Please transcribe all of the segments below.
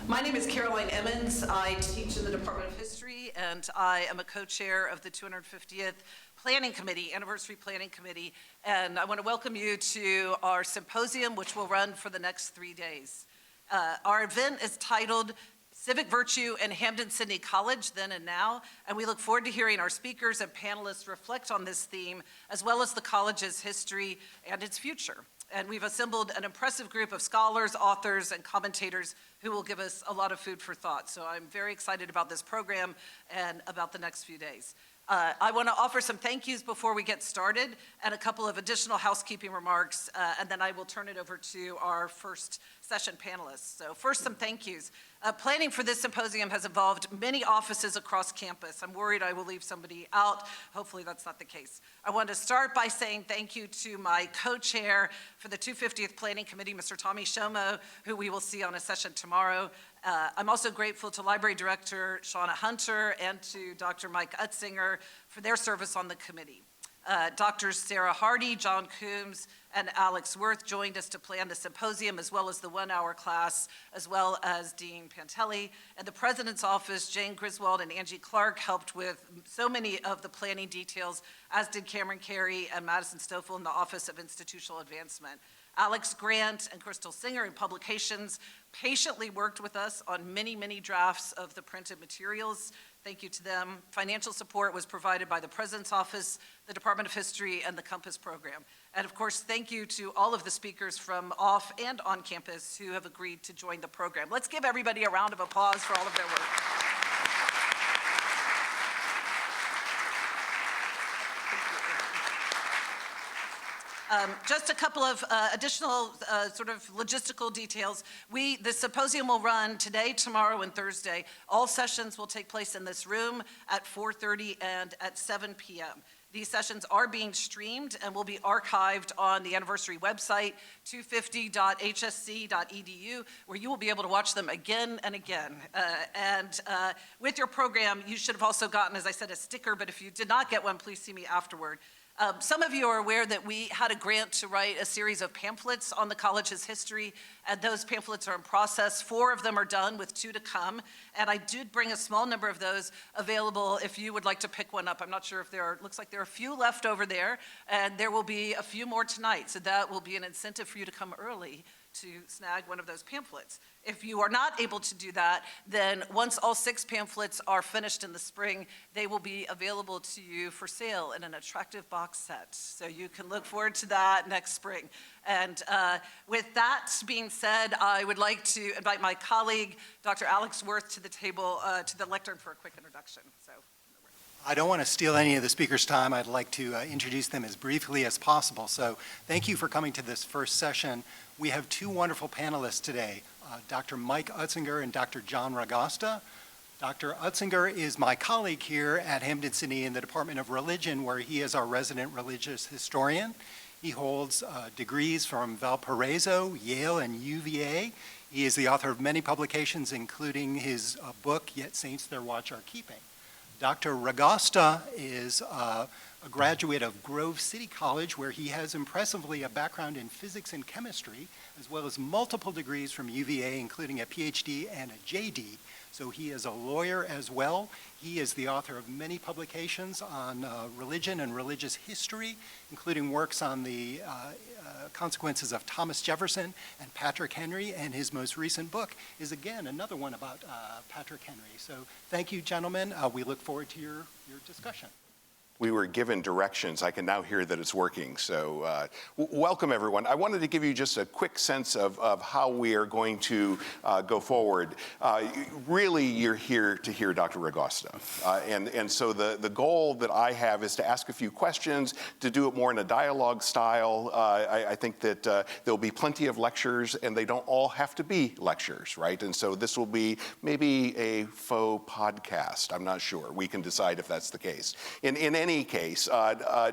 My name is Caroline Emmons. I teach in the Department of History, and I am a co-chair of the 250th Planning Committee, Anniversary Planning Committee, and I want to welcome you to our symposium, which will run for the next 3 days. Our event is titled Civic Virtue in Hampden-Sydney College, Then and Now, and we look forward to hearing our speakers and panelists reflect on this theme, as well as the college's history and its future. And we've assembled an impressive group of scholars, authors, and commentators who will give us a lot of food for thought. So I'm very excited about this program and about the next few days. I want to offer some thank yous before we get started and a couple of additional housekeeping remarks, and then I will turn it over to our first session panelists. So first, some thank yous. Planning for this symposium has involved many offices across campus. I'm worried I will leave somebody out. Hopefully that's not the case. I want to start by saying thank you to my co-chair for the 250th Planning Committee, Mr. Tommy Shomo, who we will see on a session tomorrow. I'm also grateful to Library Director Shauna Hunter and to Dr. Mike Utzinger for their service on the committee. Drs. Sarah Hardy, John Coombs, and Alex Worth joined us to plan the symposium, as well as the 1-hour class, as well as Dean Pantelli. And the President's Office, Jane Griswold and Angie Clark, helped with so many of the planning details, as did Cameron Carey and Madison Stoffel in the Office of Institutional Advancement. Alex Grant and Crystal Singer in Publications patiently worked with us on many, many drafts of the printed materials. Thank you to them. Financial support was provided by the President's Office, the Department of History, and the Compass Program. And of course, thank you to all of the speakers from off and on campus who have agreed to join the program. Let's give everybody a round of applause for all of their work. Just a couple of additional sort of logistical details. The symposium will run today, tomorrow, and Thursday. All sessions will take place in this room at 4:30 and at 7 p.m. These sessions are being streamed and will be archived on the anniversary website, 250.hsc.edu, where you will be able to watch them again and again. With your program, you should have also gotten, as I said, a sticker, but if you did not get one, please see me afterward. Some of you are aware that we had a grant to write a series of pamphlets on the college's history, and those pamphlets are in process. 4 of them are done, with 2 to come, and I did bring a small number of those available if you would like to pick one up. I'm not sure if looks like there are a few left over there, and there will be a few more tonight, so that will be an incentive for you to come early to snag one of those pamphlets. If you are not able to do that, then once all 6 pamphlets are finished in the spring, they will be available to you for sale in an attractive box set. So you can look forward to that next spring. And with that being said, I would like to invite my colleague, Dr. Alex Worth, to the table, to the lectern for a quick introduction. So. I don't want to steal any of the speakers' time. I'd like to introduce them as briefly as possible. So thank you for coming to this first session. We have 2 wonderful panelists today, Dr. Mike Utzinger and Dr. John Ragosta. Dr. Utzinger is my colleague here at Hampden-Sydney in the Department of Religion, where he is our resident religious historian. He holds degrees from Valparaiso, Yale, and UVA. He is the author of many publications, including his book, Yet Saints Their Watch Are Keeping. Dr. Ragosta is a graduate of Grove City College, where he has impressively a background in physics and chemistry, as well as multiple degrees from UVA, including a PhD and a JD. So he is a lawyer as well. He is the author of many publications on religion and religious history, including works on the consequences of Thomas Jefferson and Patrick Henry, and his most recent book is again another one about Patrick Henry. So thank you, gentlemen. We look forward to your discussion. We were given directions. I can now hear that it's working. So welcome, everyone. I wanted to give you just a quick sense of how we are going to go forward. Really, you're here to hear Dr. Ragosta. And so the goal that I have is to ask a few questions, to do it more in a dialogue style. I think that there'll be plenty of lectures, and they don't all have to be lectures, right? And so this will be maybe a faux podcast. I'm not sure. We can decide if that's the case. In any any case,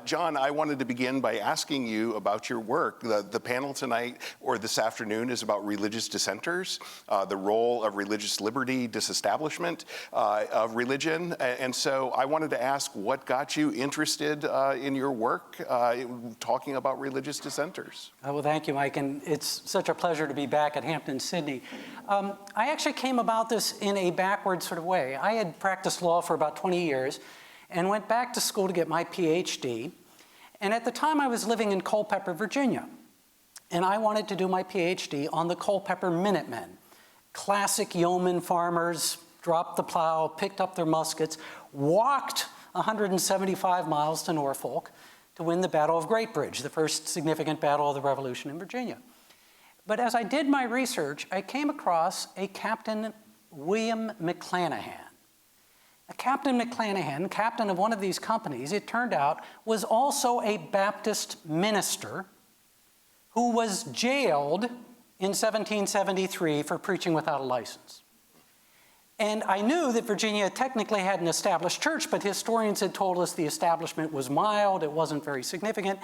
John, I wanted to begin by asking you about your work. The panel tonight, or this afternoon, is about religious dissenters, the role of religious liberty, disestablishment of religion. And so I wanted to ask what got you interested in your work talking about religious dissenters? Well, thank you, Mike, and it's such a pleasure to be back at Hampden-Sydney. I actually came about this in a backward sort of way. I had practiced law for about 20 years and went back to school to get my PhD. And at the time, I was living in Culpeper, Virginia. And I wanted to do my PhD on the Culpeper Minutemen. Classic yeoman farmers, dropped the plow, picked up their muskets, walked 175 miles to Norfolk to win the Battle of Great Bridge, the first significant battle of the Revolution in Virginia. But as I did my research, I came across a Captain William McClanahan. Captain McClanahan, captain of one of these companies, it turned out, was also a Baptist minister who was jailed in 1773 for preaching without a license. And I knew that Virginia technically had an established church, but historians had told us the establishment was mild, it wasn't very significant.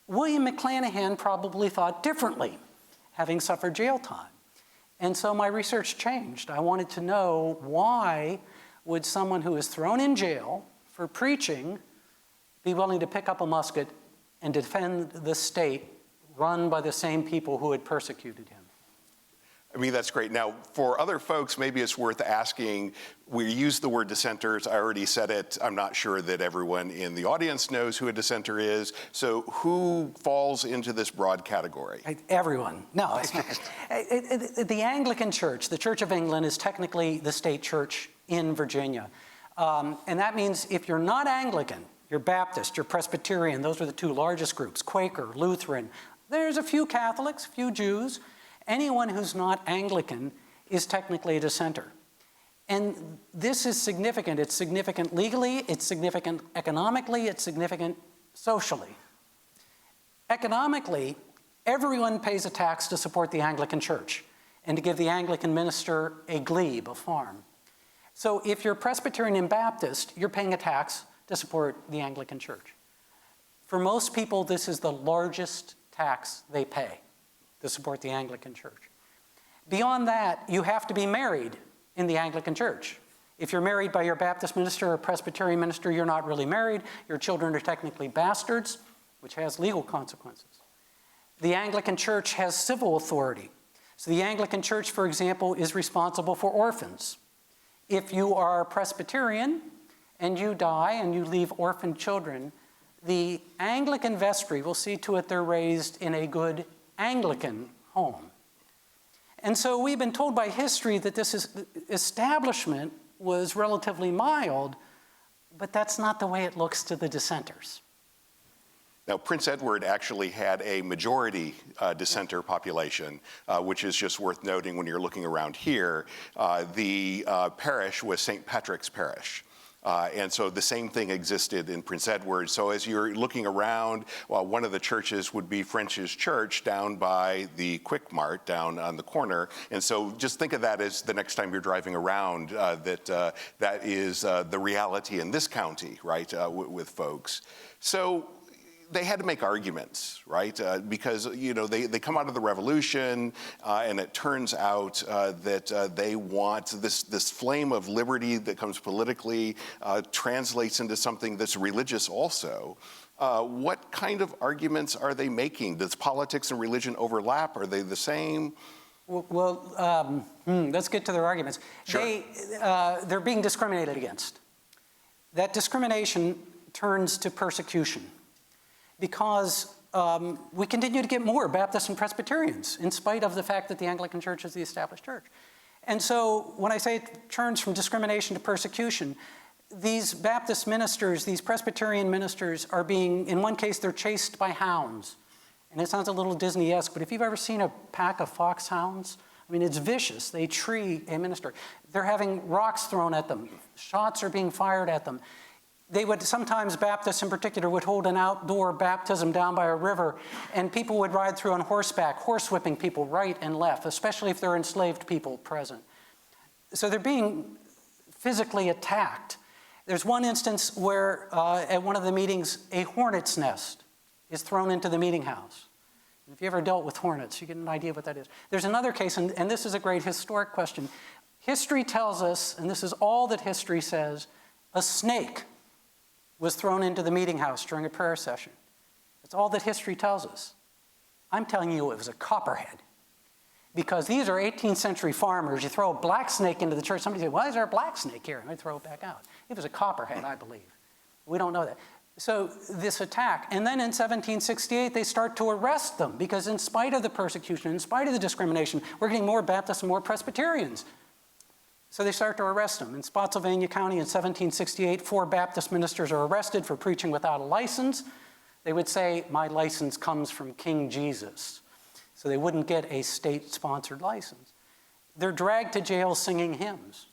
William McClanahan probably thought differently, having suffered jail time. And so my research changed. I wanted to know, why would someone who is thrown in jail for preaching be willing to pick up a musket and defend the state run by the same people who had persecuted him? I mean, that's great. Now, for other folks, maybe it's worth asking, we use the word dissenters. I already said it. I'm not sure that everyone in the audience knows who a dissenter is. So who falls into this broad category? Everyone. No, it's not. The Anglican Church, the Church of England, is technically the state church in Virginia. And that means if you're not Anglican, you're Baptist, you're Presbyterian, those are the two largest groups, Quaker, Lutheran. There's a few Catholics, a few Jews. Anyone who's not Anglican is technically a dissenter. And this is significant. It's significant legally, it's significant economically, it's significant socially. Economically, everyone pays a tax to support the Anglican Church and to give the Anglican minister a glebe, a farm. So if you're Presbyterian and Baptist, you're paying a tax to support the Anglican Church. For most people, this is the largest tax they pay to support the Anglican Church. Beyond that, you have to be married in the Anglican Church. If you're married by your Baptist minister or Presbyterian minister, you're not really married. Your children are technically bastards, which has legal consequences. The Anglican Church has civil authority. So the Anglican Church, for example, is responsible for orphans. If you are Presbyterian and you die and you leave orphaned children, the Anglican vestry will see to it they're raised in a good Anglican home. And so we've been told by history that this establishment was relatively mild, but that's not the way it looks to the dissenters. Now, Prince Edward actually had a majority dissenter population, which is just worth noting when you're looking around here. The parish was St. Patrick's Parish. And so the same thing existed in Prince Edward. So as you're looking around, well, one of the churches would be French's Church down by the Quick Mart down on the corner. And so just think of that as the next time you're driving around, that is the reality in this county, right, with folks. So they had to make arguments, right? Because, you know, they come out of the Revolution, and it turns out that they want this flame of liberty that comes politically translates into something that's religious also. What kind of arguments are they making? Does politics and religion overlap? Are they the same? Well, let's get to their arguments. Sure. They're being discriminated against. That discrimination turns to persecution, because we continue to get more Baptists and Presbyterians in spite of the fact that the Anglican Church is the established church. And so when I say it turns from discrimination to persecution, these Baptist ministers, these Presbyterian ministers are being, in one case, they're chased by hounds. And it sounds a little Disney-esque, but if you've ever seen a pack of foxhounds, I mean, it's vicious. They tree a minister. They're having rocks thrown at them. Shots are being fired at them. They would sometimes, Baptists in particular, would hold an outdoor baptism down by a river, and people would ride through on horseback, horsewhipping people right and left, especially if there are enslaved people present. So they're being physically attacked. There's one instance where at one of the meetings, a hornet's nest is thrown into the meeting house. If you ever dealt with hornets, you get an idea what that is. There's another case, and this is a great historic question. History tells us, and this is all that history says, a snake was thrown into the meeting house during a prayer session. That's all that history tells us. I'm telling you it was a copperhead. Because these are 18th century farmers. You throw a black snake into the church. Somebody says, why is there a black snake here? And I throw it back out. It was a copperhead, I believe. We don't know that. So this attack. And then in 1768, they start to arrest them because in spite of the persecution, in spite of the discrimination, we're getting more Baptists and more Presbyterians. So they start to arrest them. In Spotsylvania County in 1768, 4 Baptist ministers are arrested for preaching without a license. They would say, my license comes from King Jesus. So they wouldn't get a state-sponsored license. They're dragged to jail singing hymns.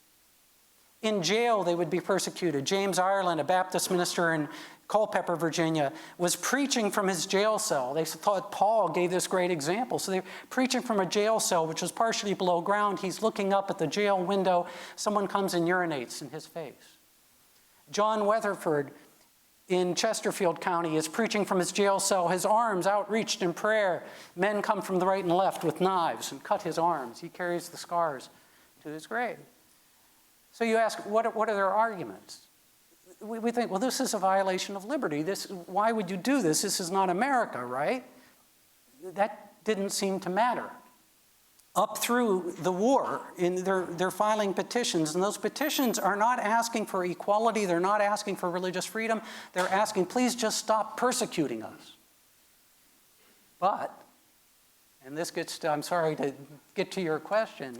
In jail, they would be persecuted. James Ireland, a Baptist minister in Culpeper, Virginia, was preaching from his jail cell. They thought Paul gave this great example. So they're preaching from a jail cell, which was partially below ground. He's looking up at the jail window. Someone comes and urinates in his face. John Weatherford in Chesterfield County is preaching from his jail cell, his arms outreached in prayer. Men come from the right and left with knives and cut his arms. He carries the scars to his grave. So you ask, what are their arguments? We think, well, this is a violation of liberty. Why would you do this? This is not America, right? That didn't seem to matter. Up through the war, they're filing petitions, and those petitions are not asking for equality, they're not asking for religious freedom, they're asking, please just stop persecuting us. But, and this gets to, I'm sorry to get to your question,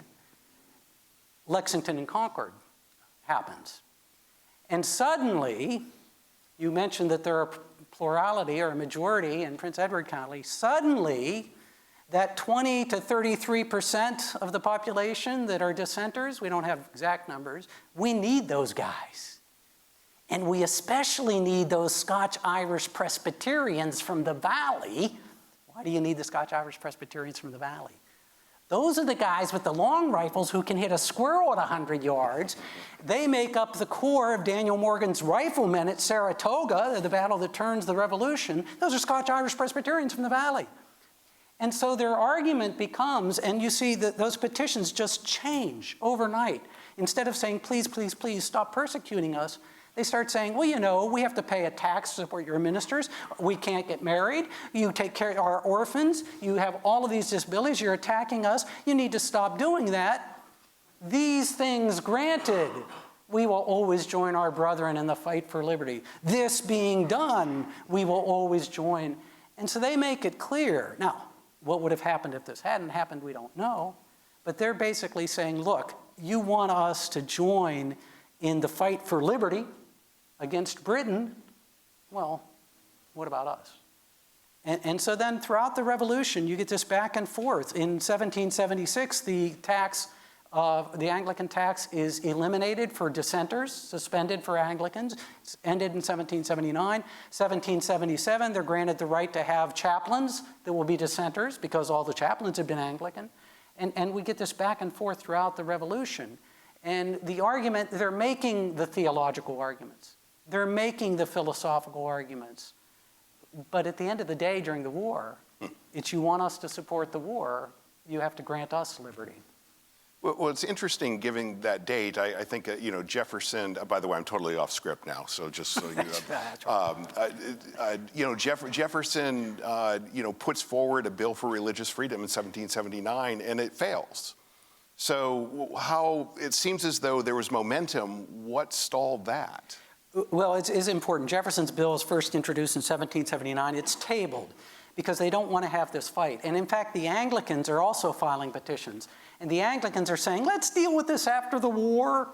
Lexington and Concord happens. And suddenly, you mentioned that there are plurality or a majority in Prince Edward County, suddenly, that 20 to 33% of the population that are dissenters, we don't have exact numbers, we need those guys. And we especially need those Scotch-Irish Presbyterians from the Valley. Why do you need the Scotch-Irish Presbyterians from the Valley? Those are the guys with the long rifles who can hit a squirrel at 100 yards. They make up the core of Daniel Morgan's riflemen at Saratoga, the battle that turns the Revolution. Those are Scotch-Irish Presbyterians from the Valley. And so their argument becomes, and you see that those petitions just change overnight. Instead of saying, please, please, please stop persecuting us, they start saying, well, you know, we have to pay a tax to support your ministers. We can't get married. You take care of our orphans. You have all of these disabilities. You're attacking us. You need to stop doing that. These things granted, we will always join our brethren in the fight for liberty. This being done, we will always join. And so they make it clear. Now, what would have happened if this hadn't happened, we don't know. But they're basically saying, look, you want us to join in the fight for liberty against Britain, well, what about us? And so then throughout the Revolution, you get this back and forth. In 1776, the Anglican tax is eliminated for dissenters, suspended for Anglicans. It's ended in 1779. 1777, they're granted the right to have chaplains that will be dissenters because all the chaplains have been Anglican. And we get this back and forth throughout the Revolution. And the argument, they're making the theological arguments. They're making the philosophical arguments. But at the end of the day, during the war, it's you want us to support the war, you have to grant us liberty. Well, it's interesting, given that date. I think Jefferson. By the way, I'm totally off script now, so just so you know, Jefferson, puts forward a bill for religious freedom in 1779, and it fails. So, how it seems as though there was momentum. What stalled that? Well, it is important. Jefferson's bill is first introduced in 1779. It's tabled because they don't want to have this fight. And in fact, the Anglicans are also filing petitions. And the Anglicans are saying, let's deal with this after the war.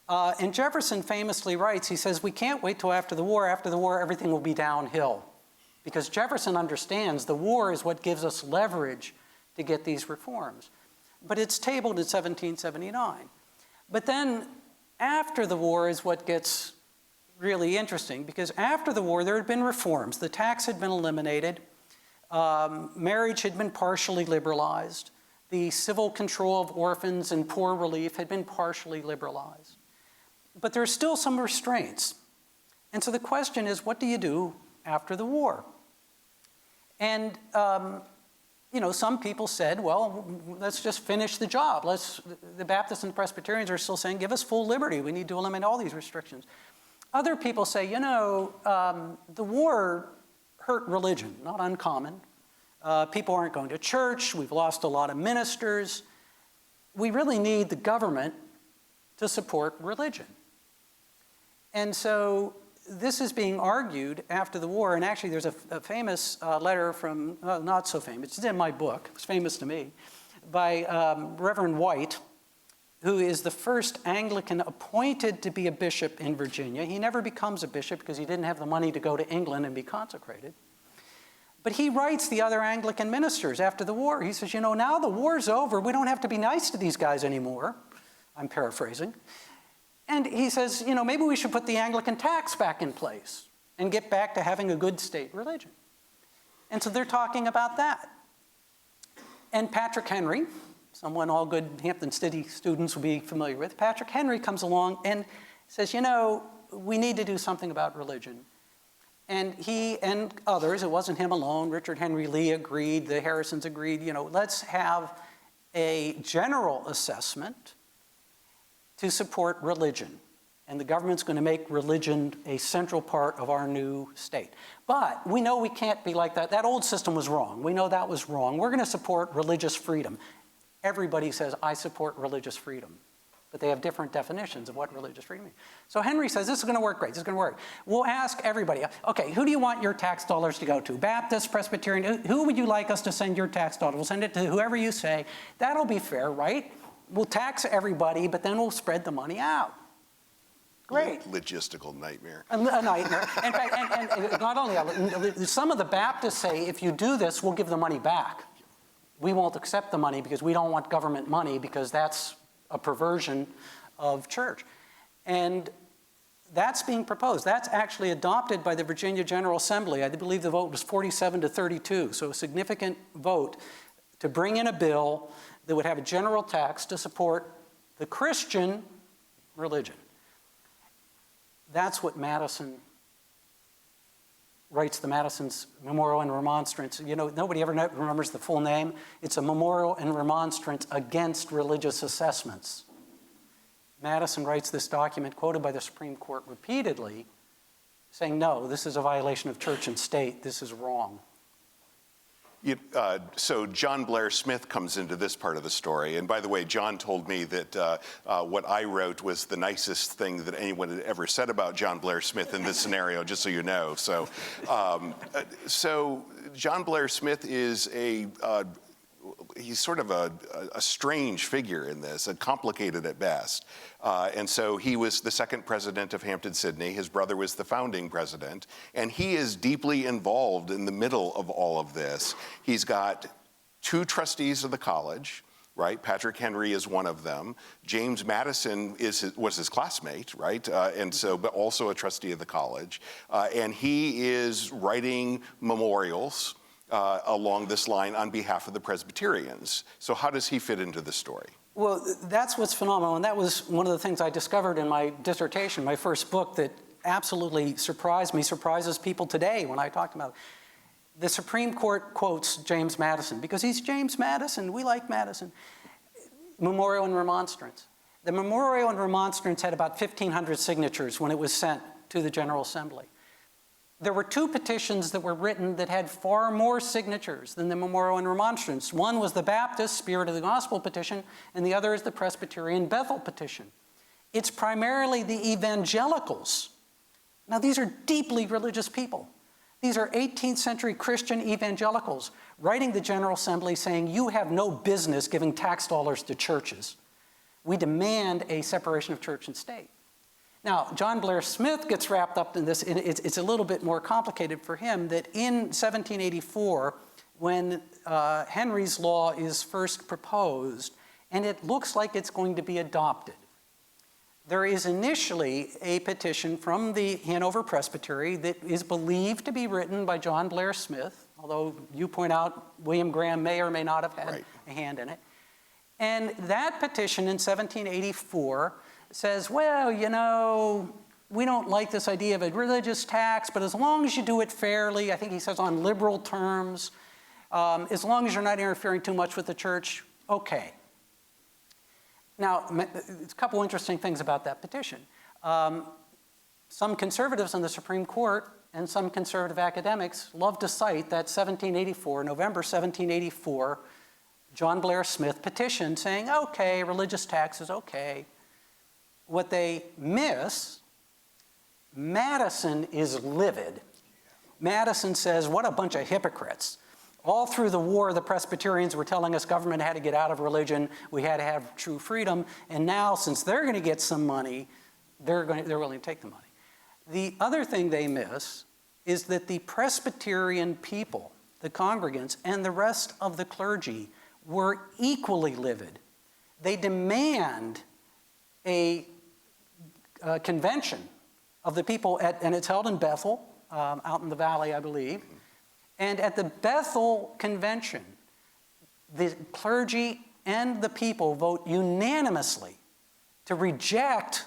And Jefferson famously writes, he says, we can't wait till after the war. After the war, everything will be downhill. Because Jefferson understands the war is what gives us leverage to get these reforms. But it's tabled in 1779. But then after the war is what gets really interesting, because after the war, there had been reforms. The tax had been eliminated. Marriage had been partially liberalized. The civil control of orphans and poor relief had been partially liberalized. but there are still some restraints. And so the question is, what do you do after the war? And, some people said, well, let's just finish the job. The Baptists and Presbyterians are still saying, give us full liberty. We need to eliminate all these restrictions. Other people say, the war hurt religion, not uncommon. People aren't going to church. We've lost a lot of ministers. We really need the government to support religion. And so this is being argued after the war, and actually there's a famous letter from, not so famous, it's in my book, it's famous to me, by Reverend White, who is the first Anglican appointed to be a bishop in Virginia. He never becomes a bishop because he didn't have the money to go to England and be consecrated. But he writes the other Anglican ministers after the war. He says, now the war's over, we don't have to be nice to these guys anymore. I'm paraphrasing. And he says, maybe we should put the Anglican tax back in place and get back to having a good state religion. And so they're talking about that. And Patrick Henry, someone all good Hampden-Sydney students will be familiar with, Patrick Henry comes along and says, we need to do something about religion. And he and others, it wasn't him alone, Richard Henry Lee agreed, the Harrisons agreed, let's have a general assessment to support religion. And the government's going to make religion a central part of our new state. But we know we can't be like that. That old system was wrong. We know that was wrong. We're going to support religious freedom. Everybody says, I support religious freedom. But they have different definitions of what religious freedom means. So Henry says, this is going to work great. This is going to work. We'll ask everybody, okay, who do you want your tax dollars to go to? Baptist, Presbyterian, who would you like us to send your tax dollars? We'll send it to whoever you say. That'll be fair, right? We'll tax everybody, but then we'll spread the money out. Great. Logistical nightmare. A nightmare. In fact, and not only that, some of the Baptists say, if you do this, we'll give the money back. We won't accept the money because we don't want government money because that's a perversion of church. And that's being proposed. That's actually adopted by the Virginia General Assembly. I believe the vote was 47-32, so a significant vote to bring in a bill that would have a general tax to support the Christian religion. That's what Madison writes, the Madison's Memorial and Remonstrance. Nobody ever remembers the full name. It's a memorial and remonstrance against religious assessments. Madison writes this document, quoted by the Supreme Court repeatedly, saying, no, this is a violation of church and state. This is wrong. So John Blair Smith comes into this part of the story. And by the way, John told me that what I wrote was the nicest thing that anyone had ever said about John Blair Smith in this scenario, just so you know. So, so John Blair Smith is he's sort of a strange figure in this, complicated at best. And so he was the second president of Hampden-Sydney. His brother was the founding president. And he is deeply involved in the middle of all of this. He's got two trustees of the college, right? Patrick Henry is one of them. James Madison was his classmate, right? And so, but also a trustee of the college. And he is writing memorials along this line on behalf of the Presbyterians. So how does he fit into the story? Well, that's what's phenomenal, and that was one of the things I discovered in my dissertation, my first book, that absolutely surprised me, surprises people today when I talk about it. The Supreme Court quotes James Madison, because he's James Madison, we like Madison. Memorial and Remonstrance. The Memorial and Remonstrance had about 1,500 signatures when it was sent to the General Assembly. There were two petitions that were written that had far more signatures than the Memorial and Remonstrance. One was the Baptist Spirit of the Gospel petition, and the other is the Presbyterian Bethel petition. It's primarily the evangelicals. Now, these are deeply religious people. These are 18th century Christian evangelicals writing the General Assembly saying, you have no business giving tax dollars to churches. We demand a separation of church and state. Now, John Blair Smith gets wrapped up in this. It's a little bit more complicated for him that in 1784, when Henry's Law is first proposed, and it looks like it's going to be adopted, there is initially a petition from the Hanover Presbytery that is believed to be written by John Blair Smith, although you point out William Graham may or may not have had a hand in it. And that petition in 1784 says, well, you know, we don't like this idea of a religious tax, but as long as you do it fairly, I think he says on liberal terms, as long as you're not interfering too much with the church, okay. Now, a couple interesting things about that petition. Some conservatives in the Supreme Court and some conservative academics love to cite that November 1784, John Blair Smith petition saying, okay, religious tax is okay. What they miss, Madison is livid. Madison says, what a bunch of hypocrites. All through the war, the Presbyterians were telling us government had to get out of religion, we had to have true freedom, and now, since they're going to get some money, they're willing to take the money. The other thing they miss is that the Presbyterian people, the congregants, and the rest of the clergy were equally livid. They demand a convention of the people, and it's held in Bethel, out in the valley, I believe. And at the Bethel Convention, the clergy and the people vote unanimously to reject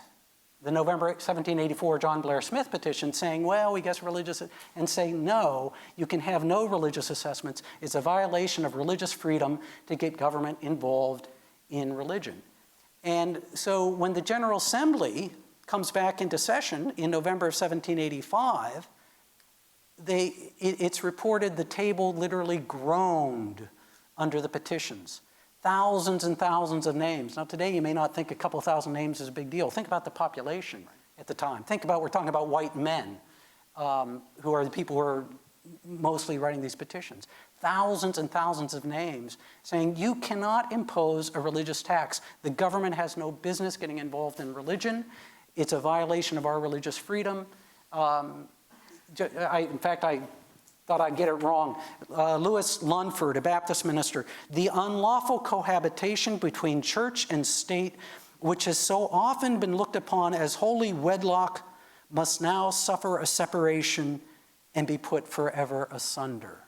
the November 1784 John Blair Smith petition, saying, well, we guess religious, and say, no, you can have no religious assessments. It's a violation of religious freedom to get government involved in religion. And so when the General Assembly comes back into session in November of 1785, it's reported the table literally groaned under the petitions. Thousands and thousands of names. Now today you may not think a couple thousand names is a big deal. Think about the population at the time. Think about, we're talking about white men who are the people who are mostly writing these petitions. Thousands and thousands of names saying you cannot impose a religious tax. The government has no business getting involved in religion. It's a violation of our religious freedom. In fact, I thought I'd get it wrong. Louis Lunford, a Baptist minister, the unlawful cohabitation between church and state, which has so often been looked upon as holy wedlock, must now suffer a separation and be put forever asunder.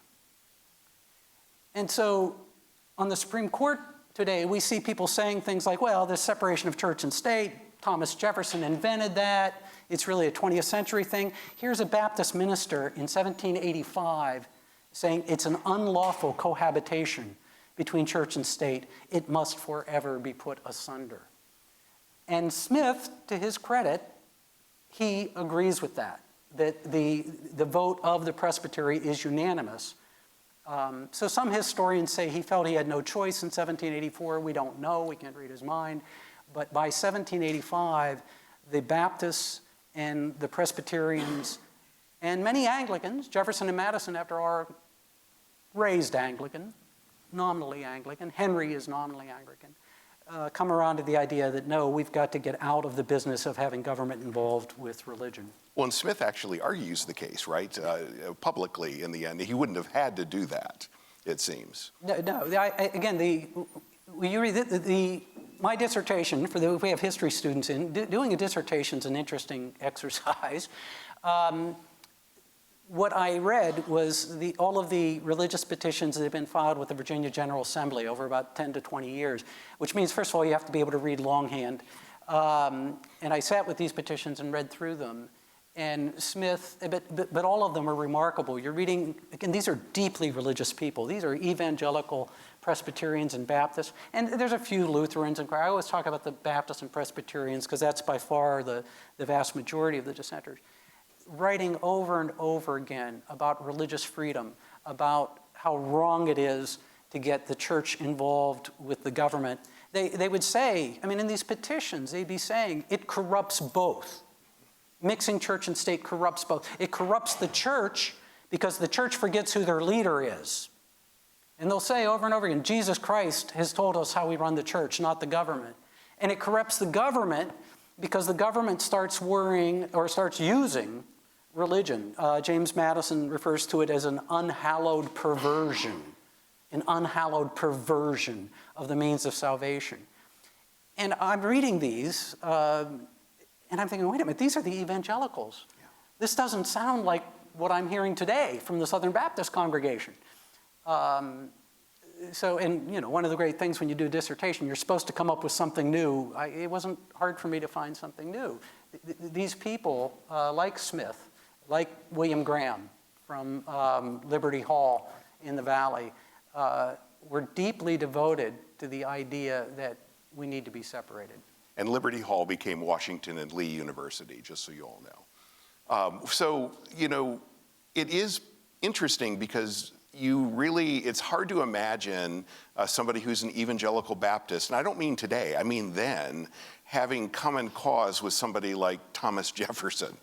And so on the Supreme Court today, we see people saying things like, well, this separation of church and state, Thomas Jefferson invented that. It's really a 20th century thing. Here's a Baptist minister in 1785 saying it's an unlawful cohabitation between church and state. It must forever be put asunder. And Smith, to his credit, he agrees with that the vote of the presbytery is unanimous. So some historians say he felt he had no choice in 1784. We don't know. We can't read his mind. But by 1785, the Baptists and the Presbyterians and many Anglicans, Jefferson and Madison, after all, are raised Anglican, nominally Anglican. Henry is nominally Anglican. Come around to the idea that, no, we've got to get out of the business of having government involved with religion. Well, and Smith actually argues the case, right, publicly in the end. He wouldn't have had to do that, it seems. No, when you read my dissertation, if we have history students in, doing a dissertation is an interesting exercise. What I read was all of the religious petitions that have been filed with the Virginia General Assembly over about 10 to 20 years, which means, first of all, you have to be able to read longhand. And I sat with these petitions and read through them. And Smith, but all of them are remarkable. You're reading, again, these are deeply religious people. These are evangelical Presbyterians and Baptists. And there's a few Lutherans. And I always talk about the Baptists and Presbyterians because that's by far the vast majority of the dissenters. Writing over and over again about religious freedom, about how wrong it is to get the church involved with the government. They would say, I mean, in these petitions, they'd be saying, it corrupts both. Mixing church and state corrupts both. It corrupts the church because the church forgets who their leader is. And they'll say over and over again, Jesus Christ has told us how we run the church, not the government. And it corrupts the government because the government starts worrying or starts using religion. James Madison refers to it as an unhallowed perversion of the means of salvation. And I'm reading these, and I'm thinking, wait a minute, these are the evangelicals. Yeah. This doesn't sound like what I'm hearing today from the Southern Baptist congregation. and one of the great things when you do a dissertation, you're supposed to come up with something new. It wasn't hard for me to find something new. These people, like Smith, like William Graham from Liberty Hall in the Valley, were deeply devoted to the idea that we need to be separated. And Liberty Hall became Washington and Lee University, just so you all know. It is interesting because it's hard to imagine somebody who's an evangelical Baptist, and I don't mean today, I mean then, having common cause with somebody like Thomas Jefferson.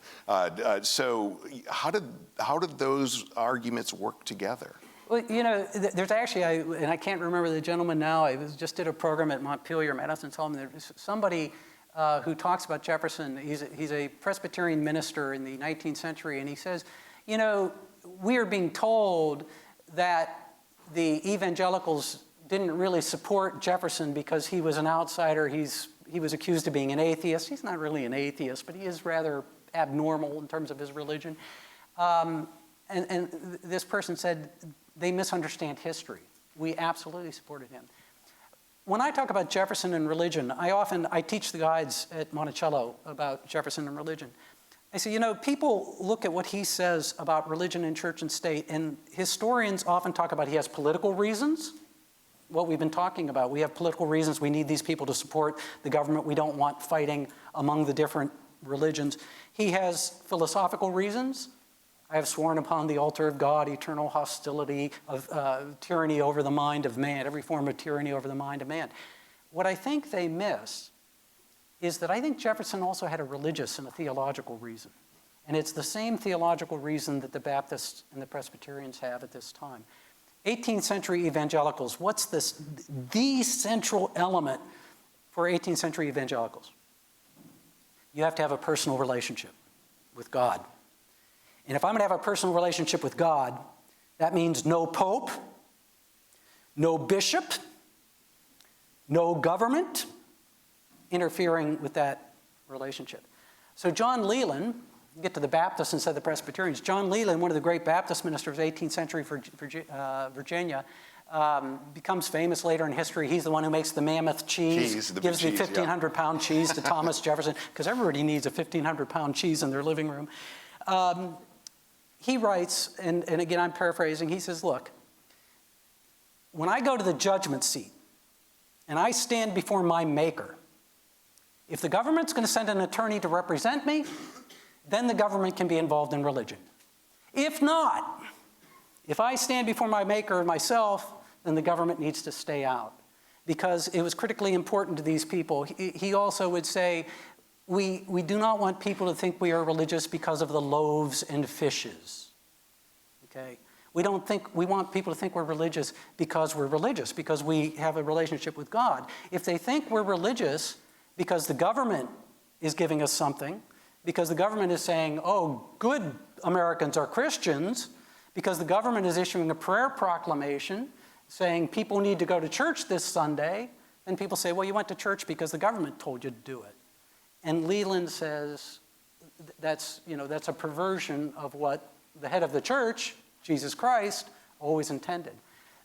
So how did those arguments work together? Well, there's actually, and I can't remember the gentleman now, I just did a program at Montpelier, Madison told me there's somebody who talks about Jefferson. He's a Presbyterian minister in the 19th century, and he says, we are being told that the evangelicals didn't really support Jefferson because he was an outsider. He was accused of being an atheist. He's not really an atheist, but he is rather abnormal in terms of his religion. And this person said, they misunderstand history. We absolutely supported him. When I talk about Jefferson and religion, I teach the guides at Monticello about Jefferson and religion. I say, people look at what he says about religion and church and state, and historians often talk about he has political reasons, what we've been talking about. We have political reasons. We need these people to support the government. We don't want fighting among the different religions. He has philosophical reasons. I have sworn upon the altar of God eternal hostility of tyranny over the mind of man, every form of tyranny over the mind of man. What I think they miss is that I think Jefferson also had a religious and a theological reason. And it's the same theological reason that the Baptists and the Presbyterians have at this time. 18th century evangelicals, what's the central element for 18th century evangelicals? You have to have a personal relationship with God. And if I'm going to have a personal relationship with God, that means no pope, no bishop, no government interfering with that relationship. So John Leland, get to the Baptists instead of the Presbyterians. John Leland, one of the great Baptist ministers, 18th century Virginia, becomes famous later in history. He's the one who makes the mammoth cheese, gives the 1,500-pound cheese to Thomas Jefferson, because everybody needs a 1,500-pound cheese in their living room. He writes, and again I'm paraphrasing, he says, look, when I go to the judgment seat and I stand before my maker, if the government's going to send an attorney to represent me, then the government can be involved in religion. If not, if I stand before my maker and myself, then the government needs to stay out. Because it was critically important to these people. He also would say, we do not want people to think we are religious because of the loaves and fishes. Okay? We want people to think we're religious, because we have a relationship with God. If they think we're religious because the government is giving us something, because the government is saying, oh, good Americans are Christians, because the government is issuing a prayer proclamation saying people need to go to church this Sunday, then people say, well, you went to church because the government told you to do it. And Leland says that's a perversion of what the head of the church, Jesus Christ, always intended.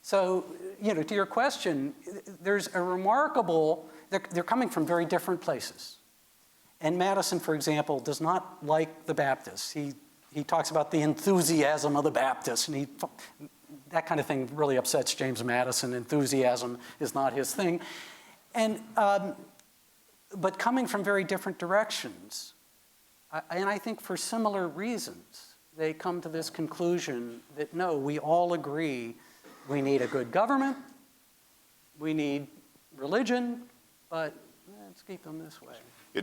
So, to your question, there's a remarkable, they're coming from very different places. And Madison, for example, does not like the Baptists. He talks about the enthusiasm of the Baptists, and that kind of thing really upsets James Madison. Enthusiasm is not his thing. And but coming from very different directions, and I think for similar reasons, they come to this conclusion that no, we all agree we need a good government, we need religion, but let's keep them this way.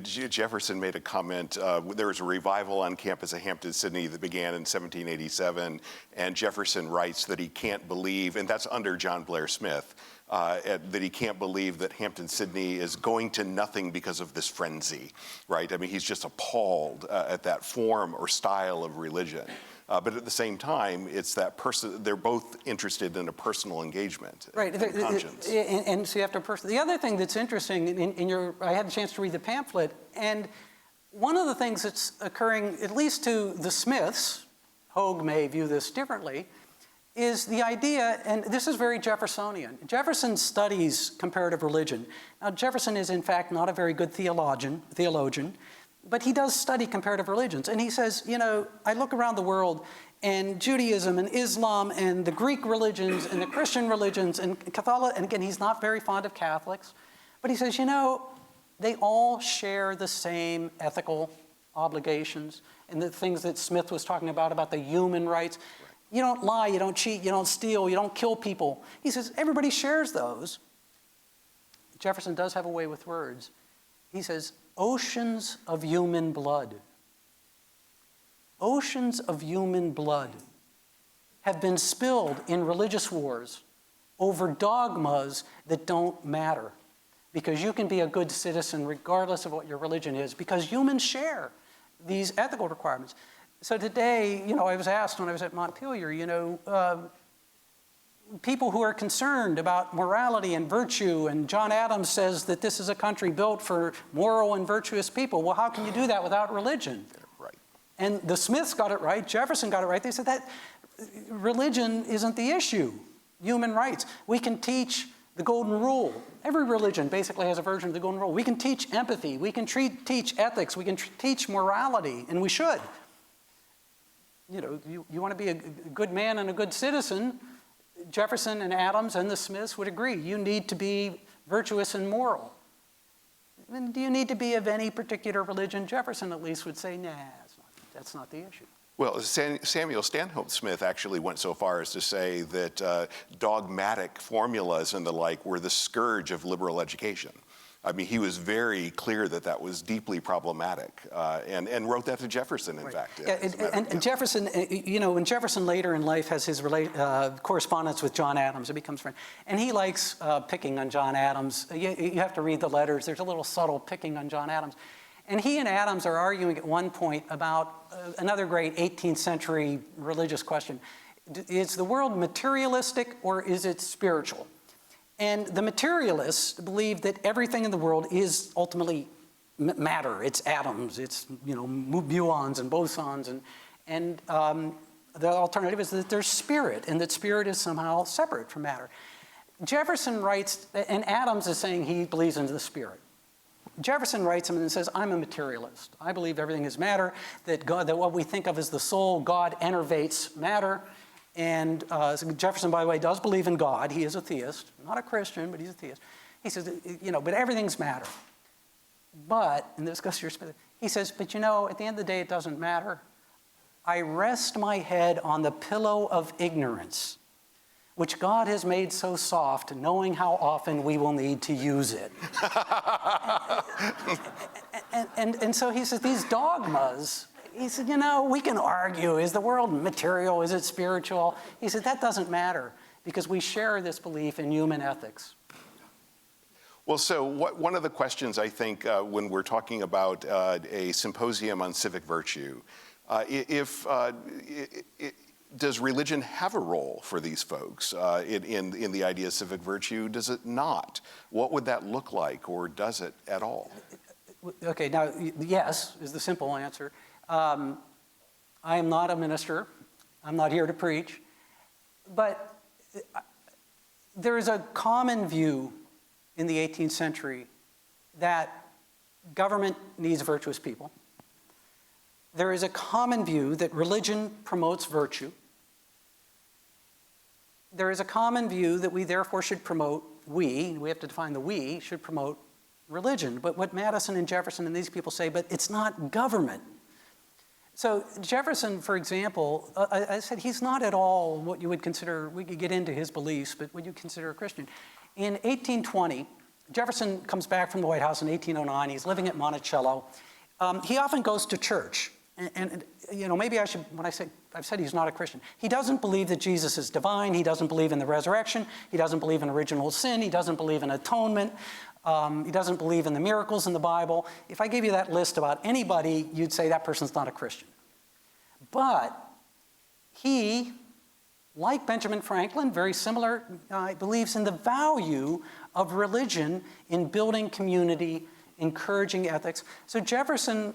Jefferson made a comment. There was a revival on campus at Hampden-Sydney that began in 1787, and Jefferson writes that he can't believe, and that's under John Blair Smith, that he can't believe that Hampden-Sydney is going to nothing because of this frenzy, right? I mean, he's just appalled at that form or style of religion. But at the same time, it's that person, they're both interested in a personal engagement. Right, conscience. And so you have to the other thing that's interesting, I had a chance to read the pamphlet, and one of the things that's occurring, at least to the Smiths, Hogue may view this differently, is the idea, and this is very Jeffersonian. Jefferson studies comparative religion. Now, Jefferson is in fact not a very good theologian, but he does study comparative religions. And he says, you know, I look around the world and Judaism and Islam and the Greek religions and the Christian religions and Catholic, and again, he's not very fond of Catholics, but he says, you know, they all share the same ethical obligations and the things that Smith was talking about the human rights. You don't lie, you don't cheat, you don't steal, you don't kill people. He says, everybody shares those. Jefferson does have a way with words. He says, oceans of human blood. Oceans of human blood have been spilled in religious wars over dogmas that don't matter. Because you can be a good citizen regardless of what your religion is, because humans share these ethical requirements. So today, you know, I was asked when I was at Montpelier, you know, people who are concerned about morality and virtue, and John Adams says that this is a country built for moral and virtuous people. Well, how can you do that without religion? Right. And the Smiths got it right, Jefferson got it right. They said that religion isn't the issue, human rights. We can teach the golden rule. Every religion basically has a version of the golden rule. We can teach empathy, we can teach ethics, we can teach morality, and we should. You know, you want to be a good man and a good citizen, Jefferson and Adams and the Smiths would agree. You need to be virtuous and moral. And do you need to be of any particular religion? Jefferson at least would say, nah, that's not the issue. Well, Samuel Stanhope Smith actually went so far as to say that dogmatic formulas and the like were the scourge of liberal education. I mean, he was very clear that that was deeply problematic, and wrote that to Jefferson, in fact. Yeah, and Jefferson, you know, when Jefferson later in life has his correspondence with John Adams, it becomes friend, and he likes picking on John Adams. You have to read the letters. There's a little subtle picking on John Adams. And he and Adams are arguing at one point about another great 18th century religious question. Is the world materialistic or is it spiritual? And the materialists believe that everything in the world is ultimately matter. It's atoms, it's, you know, muons and bosons. And the alternative is that there's spirit, and that spirit is somehow separate from matter. Jefferson writes, and Adams is saying he believes in the spirit. Jefferson writes him and says, I'm a materialist. I believe everything is matter, that what we think of as the soul, God enervates matter. And Jefferson, by the way, does believe in God. He is a theist, not a Christian, but he's a theist. He says, you know, but everything's matter. But, and this goes to your Smith, he says, but you know, at the end of the day, it doesn't matter. I rest my head on the pillow of ignorance, which God has made so soft, knowing how often we will need to use it. and so he says, these dogmas, he said, you know, we can argue, is the world material, is it spiritual? He said, that doesn't matter, because we share this belief in human ethics. Well, so one of the questions I think when we're talking about a symposium on civic virtue, does religion have a role for these folks in the idea of civic virtue? Does it not? What would that look like, or does it at all? Okay, now, yes is the simple answer. I am not a minister. I'm not here to preach. But there is a common view in the 18th century that government needs virtuous people. There is a common view that religion promotes virtue. There is a common view that we therefore should promote, we have to define the we, should promote religion. But what Madison and Jefferson and these people say, but it's not government. So Jefferson, for example, I said he's not at all what you would consider, we could get into his beliefs, but what you consider a Christian. In 1820, Jefferson comes back from the White House in 1809. He's living at Monticello. He often goes to church. And you know, maybe I should, when I say, I've said he's not a Christian. He doesn't believe that Jesus is divine. He doesn't believe in the resurrection. He doesn't believe in original sin. He doesn't believe in atonement. He doesn't believe in the miracles in the Bible. If I gave you that list about anybody, you'd say that person's not a Christian. But he, like Benjamin Franklin, very similar, believes in the value of religion in building community, encouraging ethics. So Jefferson,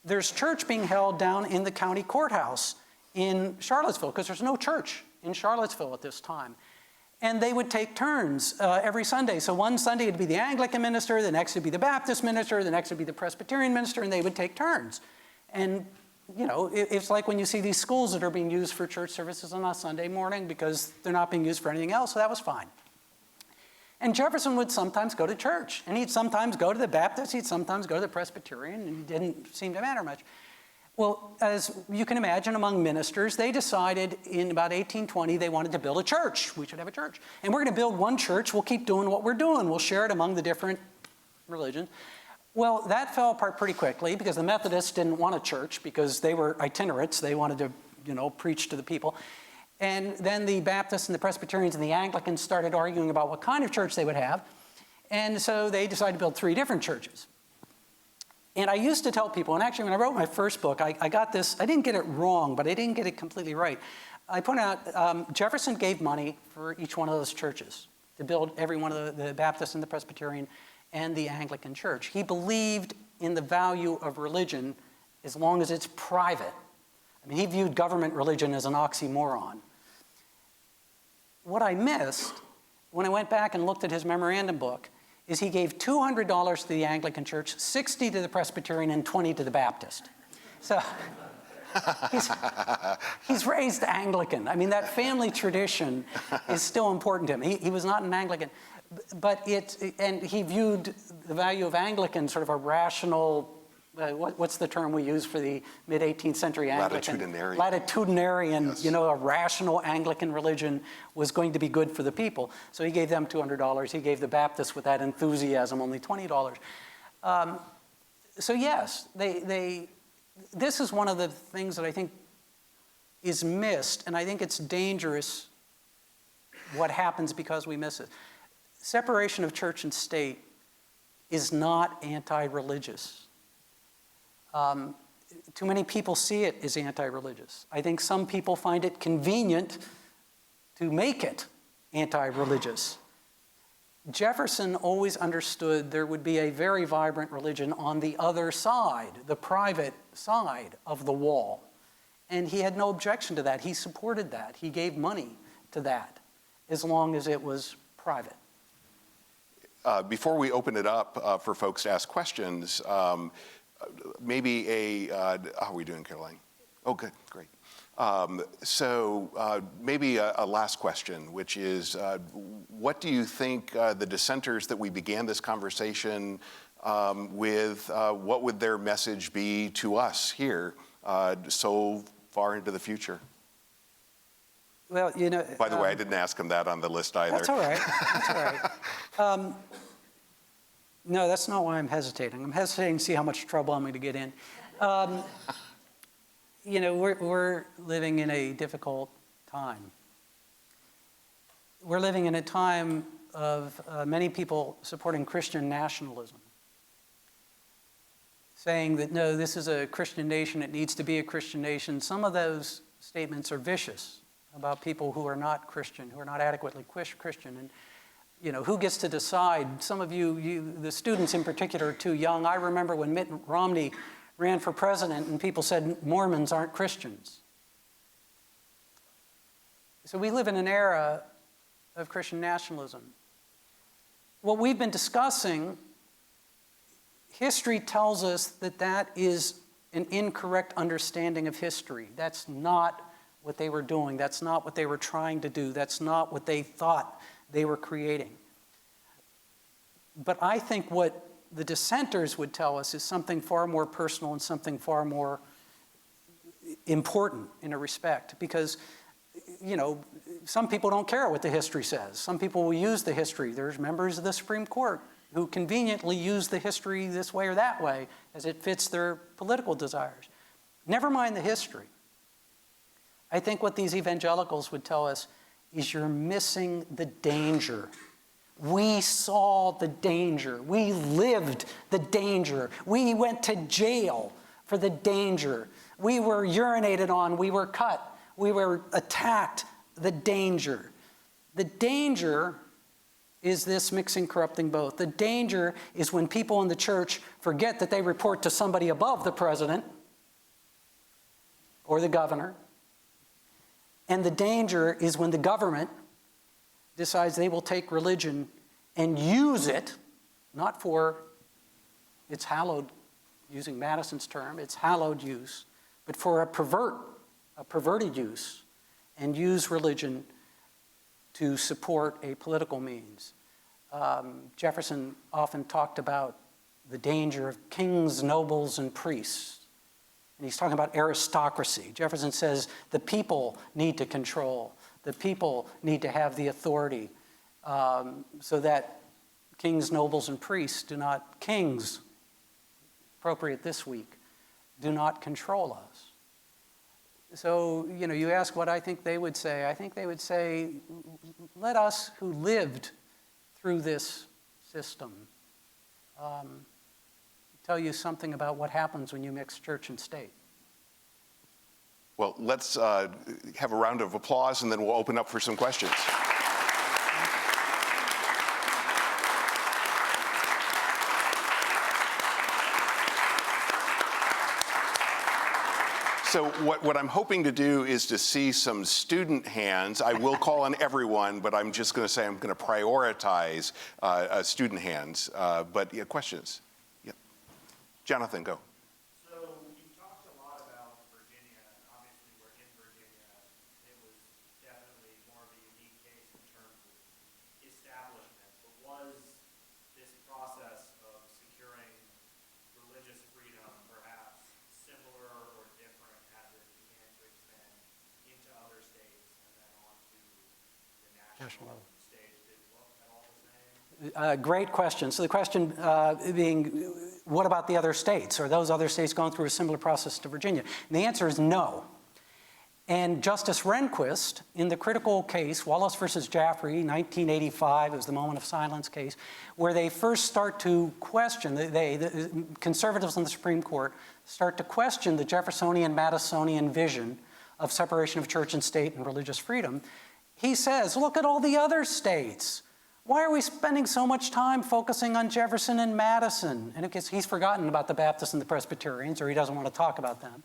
there's church being held down in the county courthouse in Charlottesville because there's no church in Charlottesville at this time. And they would take turns every Sunday. So one Sunday it'd be the Anglican minister, the next would be the Baptist minister, the next would be the Presbyterian minister, and they would take turns. And you know, it's like when you see these schools that are being used for church services on a Sunday morning because they're not being used for anything else, so that was fine. And Jefferson would sometimes go to church, and he'd sometimes go to the Baptist, he'd sometimes go to the Presbyterian, and it didn't seem to matter much. Well, as you can imagine, among ministers, they decided in about 1820 they wanted to build a church. We should have a church. And we're going to build one church. We'll keep doing what we're doing. We'll share it among the different religions. Well, that fell apart pretty quickly because the Methodists didn't want a church because they were itinerants. They wanted to, you know, preach to the people. And then the Baptists and the Presbyterians and the Anglicans started arguing about what kind of church they would have. And so they decided to build 3 different churches. And I used to tell people, and actually when I wrote my first book, I got this, I didn't get it wrong, but I didn't get it completely right. I pointed out Jefferson gave money for each one of those churches to build every one of the Baptist and the Presbyterian and the Anglican church. He believed in the value of religion as long as it's private. I mean, he viewed government religion as an oxymoron. What I missed when I went back and looked at his memorandum book is he gave $200 to the Anglican church, $60 to the Presbyterian, and $20 to the Baptist. So he's raised Anglican. I mean, that family tradition is still important to him. He was not an Anglican, but and he viewed the value of Anglican sort of a rational, what's the term we use for the mid-18th century Anglican? Latitudinarian. Latitudinarian, yes. You know, a rational Anglican religion was going to be good for the people. So he gave them $200. He gave the Baptists with that enthusiasm only $20. So yes, this is one of the things that I think is missed, and I think it's dangerous what happens because we miss it. Separation of church and state is not anti-religious. Too many people see it as anti-religious. I think some people find it convenient to make it anti-religious. Jefferson always understood there would be a very vibrant religion on the other side, the private side of the wall. And he had no objection to that. He supported that. He gave money to that as long as it was private. Before we open it up for folks to ask questions, maybe how are we doing, Caroline? Oh, good, great. Maybe a last question, which is, what do you think the dissenters that we began this conversation with, what would their message be to us here so far into the future? Well, you know... By the way, I didn't ask him that on the list either. That's all right. That's all right. No, that's not why I'm hesitating. I'm hesitating to see how much trouble I'm going to get in. You know, we're living in a difficult time. We're living in a time of many people supporting Christian nationalism, saying that, no, this is a Christian nation, it needs to be a Christian nation. Some of those statements are vicious about people who are not Christian, who are not adequately Christian. And, you know, who gets to decide? Some of you, the students in particular, are too young. I remember when Mitt Romney ran for president and people said Mormons aren't Christians. So we live in an era of Christian nationalism. What we've been discussing, history tells us that that is an incorrect understanding of history. That's not what they were doing. That's not what they were trying to do. That's not what they thought they were creating. But I think what the dissenters would tell us is something far more personal and something far more important in a respect. Because, you know, some people don't care what the history says. Some people will use the history. There's members of the Supreme Court who conveniently use the history this way or that way as it fits their political desires. Never mind the history. I think what these evangelicals would tell us is you're missing the danger. We saw the danger. We lived the danger. We went to jail for the danger. We were urinated on. We were cut. We were attacked. The danger. The danger is this mixing, corrupting both. The danger is when people in the church forget that they report to somebody above the president or the governor, And the danger is when the government decides they will take religion and use it, not for its hallowed, using Madison's term, its hallowed use, but for a perverted use, and use religion to support a political means. Jefferson often talked about the danger of kings, nobles, and priests. And he's talking about aristocracy. Jefferson says the people need to control. The people need to have the authority so that kings, nobles, and priests do not, kings, appropriate this week, do not control us. So, you ask what I think they would say. I think they would say, let us who lived through this system tell you something about what happens when you mix church and state. Well, let's have a round of applause, and then we'll open up for some questions. So what I'm hoping to do is to see some student hands. I will call on everyone, but I'm just going to say I'm going to prioritize student hands. But yeah, questions? Yeah. Jonathan, go. So you talked a lot about Virginia, and obviously we're in Virginia. It was definitely more of a unique case in terms of establishment. But was this process of securing religious freedom perhaps similar or different as it began to expand into other states and then on to the national stage? Did it look at all the same? Great question. So the question being, what about the other states? Are those other states going through a similar process to Virginia? And the answer is no. And Justice Rehnquist, in the critical case, Wallace versus Jaffrey, 1985, it was the moment of silence case, where they first start to question, the conservatives on the Supreme Court start to question the Jeffersonian, Madisonian vision of separation of church and state and religious freedom. He says, look at all the other states. Why are we spending so much time focusing on Jefferson and Madison? And he's forgotten about the Baptists and the Presbyterians, or he doesn't want to talk about them.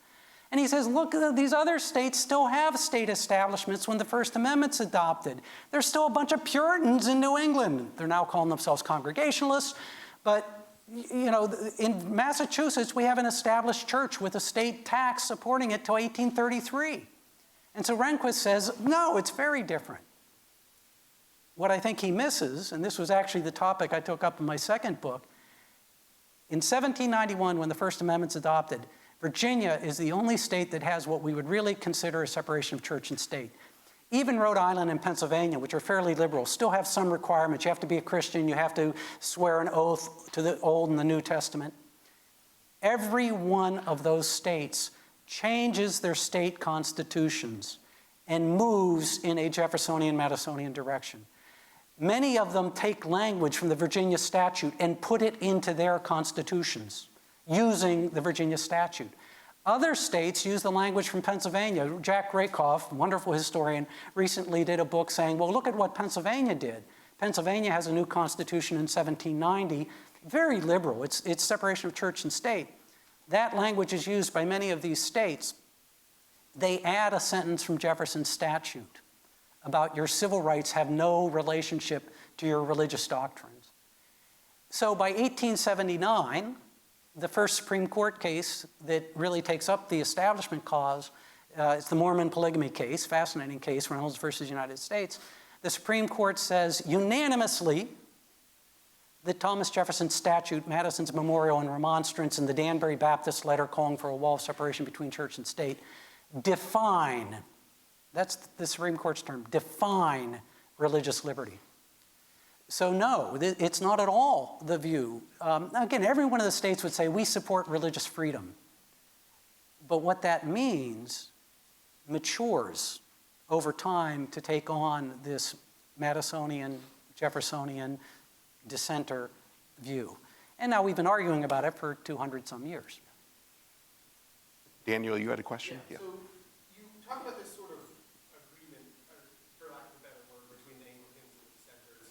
And he says, look, these other states still have state establishments when the First Amendment's adopted. There's still a bunch of Puritans in New England. They're now calling themselves Congregationalists. But, in Massachusetts, we have an established church with a state tax supporting it till 1833. And so Rehnquist says, no, it's very different. What I think he misses, and this was actually the topic I took up in my second book, in 1791, when the First Amendment's adopted, Virginia is the only state that has what we would really consider a separation of church and state. Even Rhode Island and Pennsylvania, which are fairly liberal, still have some requirements. You have to be a Christian. You have to swear an oath to the Old and the New Testament. Every one of those states changes their state constitutions and moves in a Jeffersonian, Madisonian direction. Many of them take language from the Virginia statute and put it into their constitutions using the Virginia statute. Other states use the language from Pennsylvania. Jack Rakoff, wonderful historian, recently did a book saying, well, look at what Pennsylvania did. Pennsylvania has a new constitution in 1790, very liberal. It's separation of church and state. That language is used by many of these states. They add a sentence from Jefferson's statute about your civil rights have no relationship to your religious doctrines. So by 1879, the first Supreme Court case that really takes up the establishment cause, it's the Mormon polygamy case, fascinating case, Reynolds versus United States. The Supreme Court says unanimously that Thomas Jefferson's statute, Madison's memorial and remonstrance, and the Danbury Baptist letter calling for a wall of separation between church and state define, that's the Supreme Court's term, define religious liberty. So no, it's not at all the view. Again, every one of the states would say, we support religious freedom. But what that means matures over time to take on this Madisonian, Jeffersonian, dissenter view. And now we've been arguing about it for 200 some years. Daniel, you had a question? Yeah. So you talk about this sort of agreement, for lack of a better word, between the Anglicans and the Dissenters,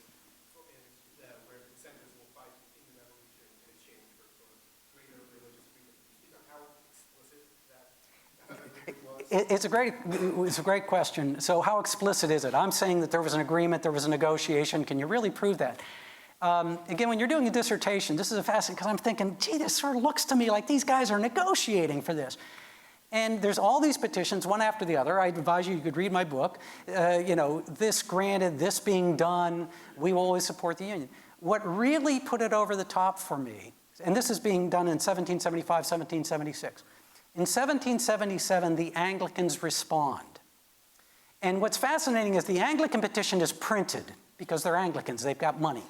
where the Dissenters will fight in the Revolution in exchange for sort of greater religious freedom. Can you speak on how explicit that agreement was? It's a great question. So how explicit is it? I'm saying that there was an agreement, there was a negotiation. Can you really prove that? Again, when you're doing a dissertation, this is a fascinating, because I'm thinking, gee, this sort of looks to me like these guys are negotiating for this. And there's all these petitions, one after the other. I advise you could read my book. This granted, this being done, we will always support the union. What really put it over the top for me, and this is being done in 1775, 1776. In 1777, the Anglicans respond. And what's fascinating is the Anglican petition is printed because they're Anglicans, they've got money.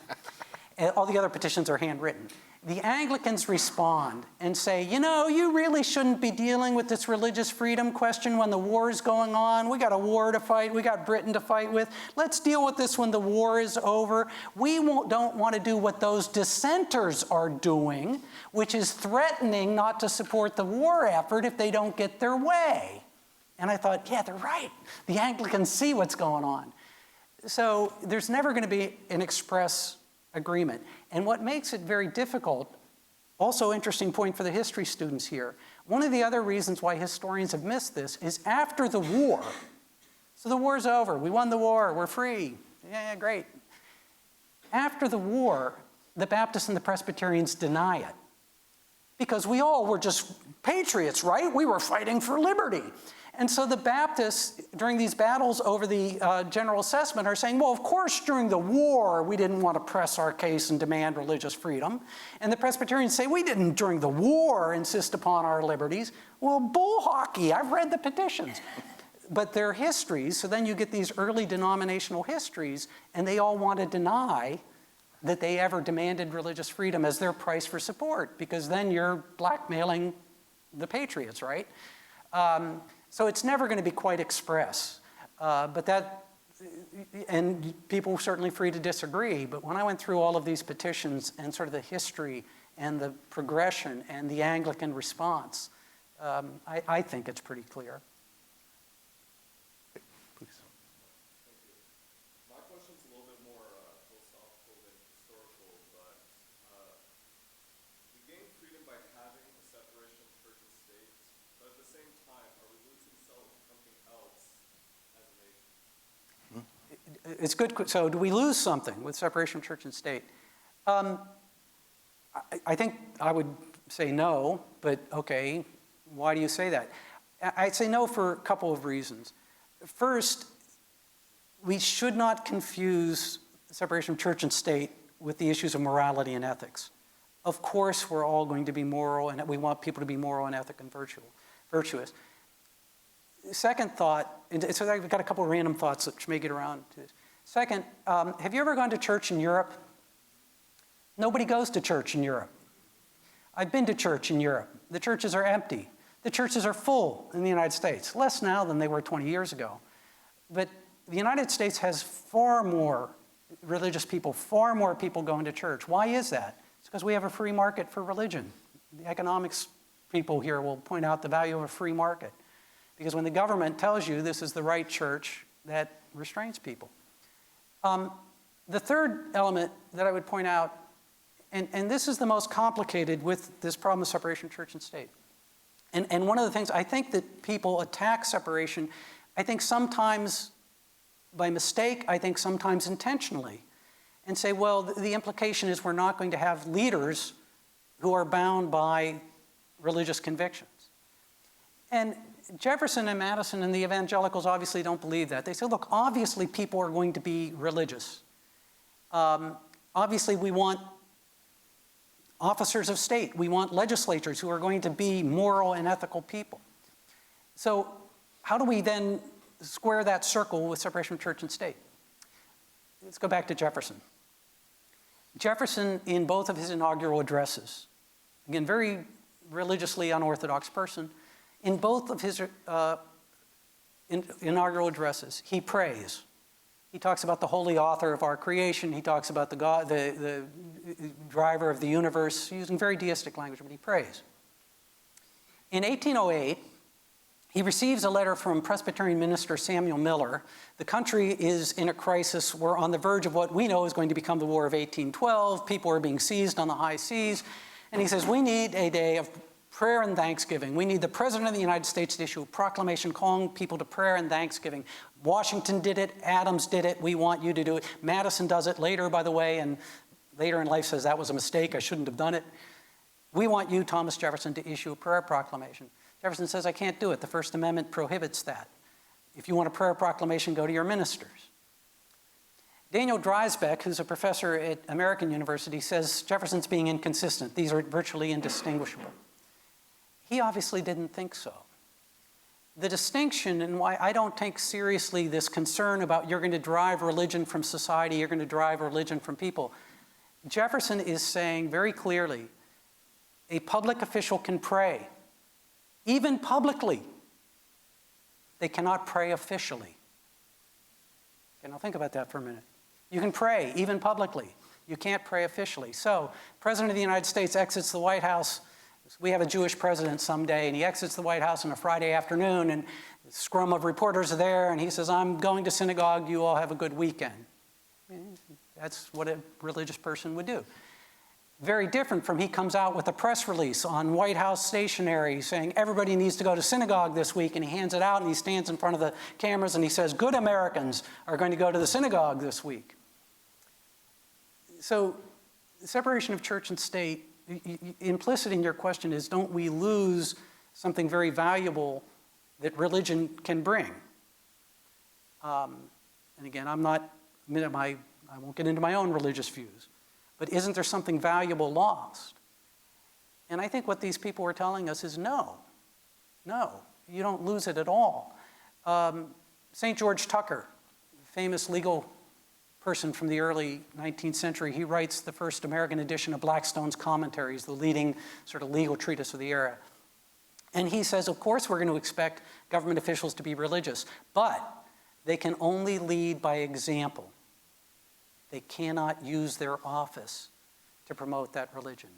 All the other petitions are handwritten. The Anglicans respond and say, you really shouldn't be dealing with this religious freedom question when the war is going on. We got a war to fight. We got Britain to fight with. Let's deal with this when the war is over. We don't want to do what those dissenters are doing, which is threatening not to support the war effort if they don't get their way. And I thought, yeah, they're right. The Anglicans see what's going on. So there's never going to be an express agreement. And what makes it very difficult, also interesting point for the history students here, one of the other reasons why historians have missed this is after the war, so the war's over, we won the war, we're free, yeah, great. After the war, the Baptists and the Presbyterians deny it because we all were just patriots, right? We were fighting for liberty. And so the Baptists, during these battles over the general assessment, are saying, well, of course, during the war, we didn't want to press our case and demand religious freedom. And the Presbyterians say, we didn't, during the war, insist upon our liberties. Well, bull hockey, I've read the petitions. But they're histories, so then you get these early denominational histories, and they all want to deny that they ever demanded religious freedom as their price for support, because then you're blackmailing the patriots, right? So it's never going to be quite express, and people are certainly free to disagree, but when I went through all of these petitions and sort of the history and the progression and the Anglican response, I think it's pretty clear. Please. My question's a little bit more philosophical than historical, but we gain freedom by having a separation of church and state, but at the same time, are we losing something else as a nation? It's good. So do we lose something with separation of church and state? I think I would say no, but okay, why do you say that? I'd say no for a couple of reasons. First, we should not confuse separation of church and state with the issues of morality and ethics. Of course, we're all going to be moral, and we want people to be moral and ethical and virtuous. Second thought, and so I've got a couple of random thoughts which may get around to this. Second, have you ever gone to church in Europe? Nobody goes to church in Europe. I've been to church in Europe. The churches are empty. The churches are full in the United States, less now than they were 20 years ago. But the United States has far more religious people, far more people going to church. Why is that? It's because we have a free market for religion. The economics people here will point out the value of a free market. Because when the government tells you this is the right church, that restrains people. The third element that I would point out, and this is the most complicated with this problem of separation of church and state. And one of the things, I think that people attack separation, I think sometimes by mistake, I think sometimes intentionally, and say, well, the implication is we're not going to have leaders who are bound by religious convictions. And Jefferson and Madison and the evangelicals obviously don't believe that. They say, look, obviously people are going to be religious. Obviously we want officers of state. We want legislators who are going to be moral and ethical people. So how do we then square that circle with separation of church and state? Let's go back to Jefferson. Jefferson, in both of his inaugural addresses, again, very religiously unorthodox person, in both of his inaugural addresses, he prays. He talks about the holy author of our creation. He talks about the God, the driver of the universe, using very deistic language, but he prays. In 1808, he receives a letter from Presbyterian minister Samuel Miller. The country is in a crisis. We're on the verge of what we know is going to become the War of 1812. People are being seized on the high seas. And he says, we need a day of prayer and thanksgiving. We need the President of the United States to issue a proclamation calling people to prayer and thanksgiving. Washington did it, Adams did it, we want you to do it. Madison does it later, by the way, and later in life says that was a mistake, I shouldn't have done it. We want you, Thomas Jefferson, to issue a prayer proclamation. Jefferson says, I can't do it. The First Amendment prohibits that. If you want a prayer proclamation, go to your ministers. Daniel Dreisbeck, who's a professor at American University, says Jefferson's being inconsistent. These are virtually indistinguishable. He obviously didn't think so. The distinction and why I don't take seriously this concern about you're going to drive religion from society, you're going to drive religion from people. Jefferson is saying very clearly, a public official can pray, even publicly. They cannot pray officially. Okay, now think about that for a minute. You can pray, even publicly. You can't pray officially. So, President of the United States exits the White House. We have a Jewish president someday, and he exits the White House on a Friday afternoon, and a scrum of reporters are there, and he says, I'm going to synagogue, you all have a good weekend. That's what a religious person would do. Very different from he comes out with a press release on White House stationery saying everybody needs to go to synagogue this week, and he hands it out, and he stands in front of the cameras, and he says, good Americans are going to go to the synagogue this week. So, the separation of church and state, implicit in your question is, don't we lose something very valuable that religion can bring? And again, I won't get into my own religious views, but isn't there something valuable lost? And I think what these people are telling us is no, you don't lose it at all. St. George Tucker, famous legal person from the early 19th century, he writes the first American edition of Blackstone's Commentaries, the leading sort of legal treatise of the era. And he says, of course we're going to expect government officials to be religious, but they can only lead by example. They cannot use their office to promote that religion.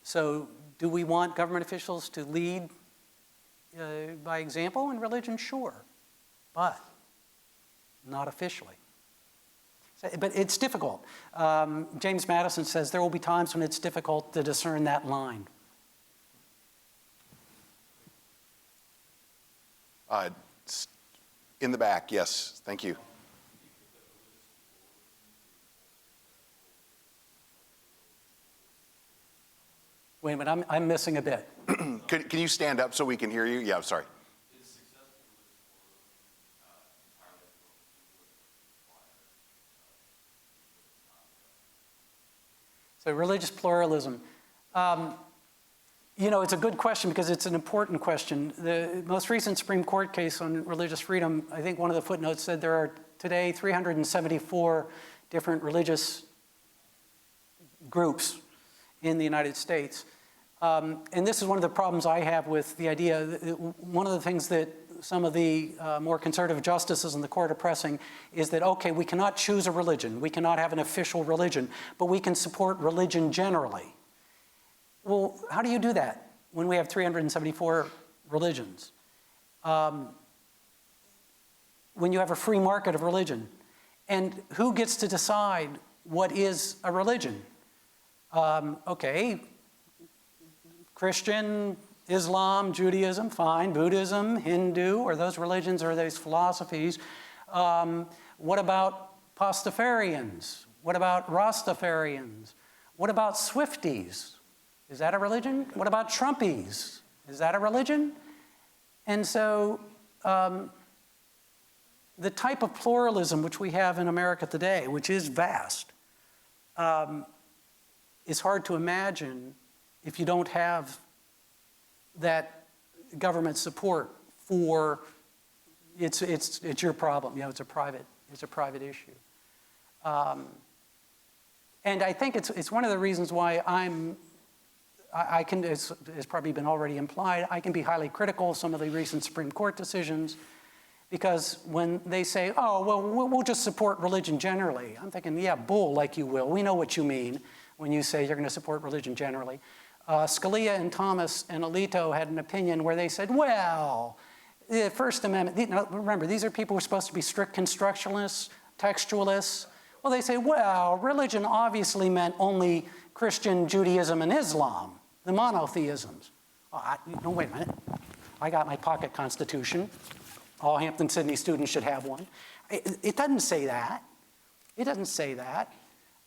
So do we want government officials to lead by example in religion? Sure, but not officially. But it's difficult. James Madison says there will be times when it's difficult to discern that line. In the back, yes, thank you. Wait a minute, I'm missing a bit. Can you stand up so we can hear you? Yeah, I'm sorry. So religious pluralism. It's a good question because it's an important question. The most recent Supreme Court case on religious freedom, I think one of the footnotes said there are today 374 different religious groups in the United States. And this is one of the problems I have with the idea. One of the things that some of the more conservative justices in the court are pressing is that, okay, we cannot choose a religion. We cannot have an official religion, but we can support religion generally. Well, how do you do that when we have 374 religions? When you have a free market of religion? And who gets to decide what is a religion? Okay, Christian, Islam, Judaism, fine. Buddhism, Hindu, are those religions, or those philosophies? What about Pastafarians? What about Rastafarians? What about Swifties? Is that a religion? What about Trumpies? Is that a religion? And so the type of pluralism which we have in America today, which is vast, is hard to imagine if you don't have that government support for it's your problem. It's a private issue. And I think it's one of the reasons why I can, as probably been already implied, I can be highly critical of some of the recent Supreme Court decisions, because when they say, oh, well, we'll just support religion generally, I'm thinking, yeah, bull, like you will. We know what you mean when you say you're going to support religion generally. Scalia and Thomas and Alito had an opinion where they said, well, the First Amendment, remember, these are people who are supposed to be strict constructionalists, textualists. Well, they say, well, religion obviously meant only Christian, Judaism, and Islam, the monotheisms. Oh, no, wait a minute. I got my pocket constitution. All Hampden-Sydney students should have one. It doesn't say that. It doesn't say that.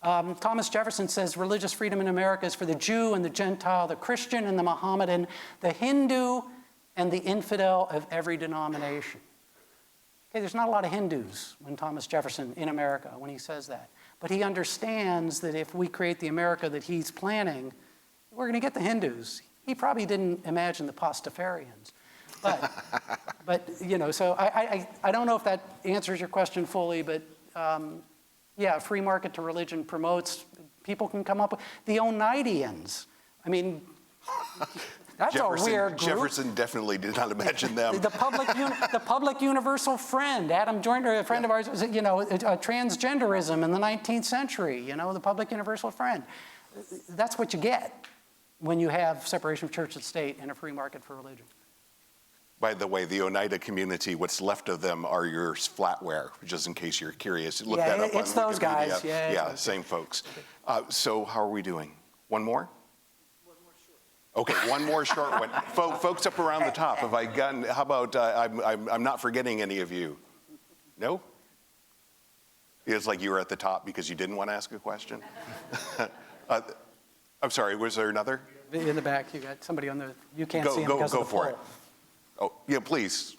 Thomas Jefferson says religious freedom in America is for the Jew and the Gentile, the Christian and the Mohammedan, the Hindu and the infidel of every denomination. Okay, there's not a lot of Hindus when Thomas Jefferson in America, when he says that. But he understands that if we create the America that he's planning, we're going to get the Hindus. He probably didn't imagine the Pastafarians. But you know, so I don't know if that answers your question fully, but yeah, free market to religion promotes, people can come up with, the Oneidians. I mean, that's a weird group. Jefferson definitely did not imagine them. The public universal friend, Adam Joyner, a friend of ours, you know, transgenderism in the 19th century, you know, the public universal friend. That's what you get when you have separation of church and state and a free market for religion. By the way, the Oneida community, what's left of them are your flatware, just in case you're curious. Look that up it's on those Wikipedia. guys. Yeah, same folks. So how are we doing? One more? Okay, one more short one. Folks up around the top, have I gotten, how about, I'm not forgetting any of you? No? It's like you were at the top because you didn't want to ask a question? I'm sorry, was there another? In the back, you got somebody on the, you can't see him because of the for pole. it. Oh, yeah, please.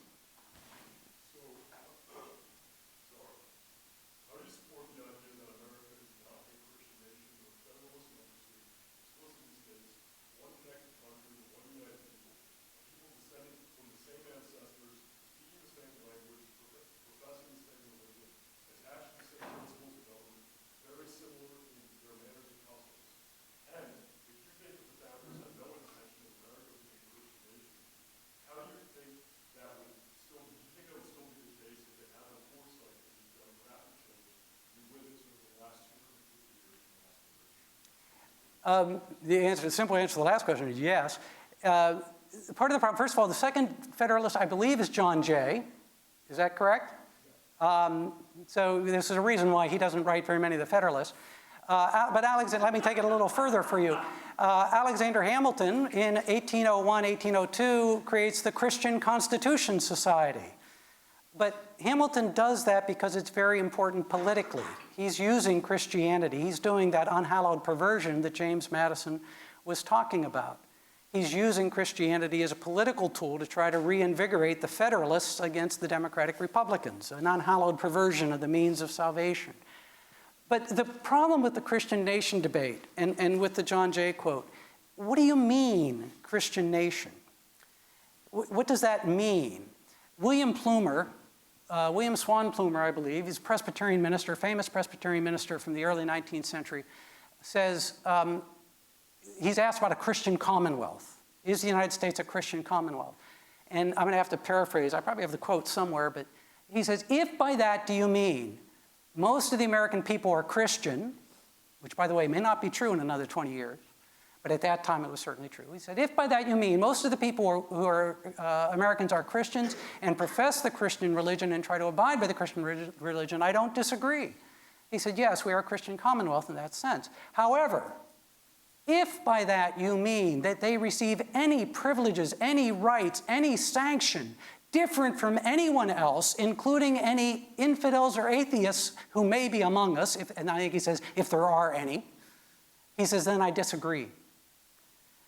The simple answer to the last question is yes. Part of the problem, first of all, the second Federalist, I believe, is John Jay. Is that correct? So this is a reason why he doesn't write very many of the Federalists. But let me take it a little further for you. Alexander Hamilton, in 1801, 1802, creates the Christian Constitution Society. But Hamilton does that because it's very important politically. He's using Christianity. He's doing that unhallowed perversion that James Madison was talking about. He's using Christianity as a political tool to try to reinvigorate the Federalists against the Democratic Republicans, an unhallowed perversion of the means of salvation. But the problem with the Christian nation debate and with the John Jay quote, what do you mean, Christian nation? What does that mean? William Swan Plumer, I believe, he's a Presbyterian minister, famous Presbyterian minister from the early 19th century, says, he's asked about a Christian commonwealth. Is the United States a Christian commonwealth? And I'm going to have to paraphrase, I probably have the quote somewhere, but he says, if by that do you mean most of the American people are Christian, which by the way may not be true in another 20 years, but at that time it was certainly true. He said, if by that you mean most of the people who are Americans are Christians and profess the Christian religion and try to abide by the Christian religion, I don't disagree. He said, yes, we are a Christian commonwealth in that sense. However, if by that you mean that they receive any privileges, any rights, any sanction different from anyone else, including any infidels or atheists who may be among us, and I think he says, if there are any, he says, then I disagree.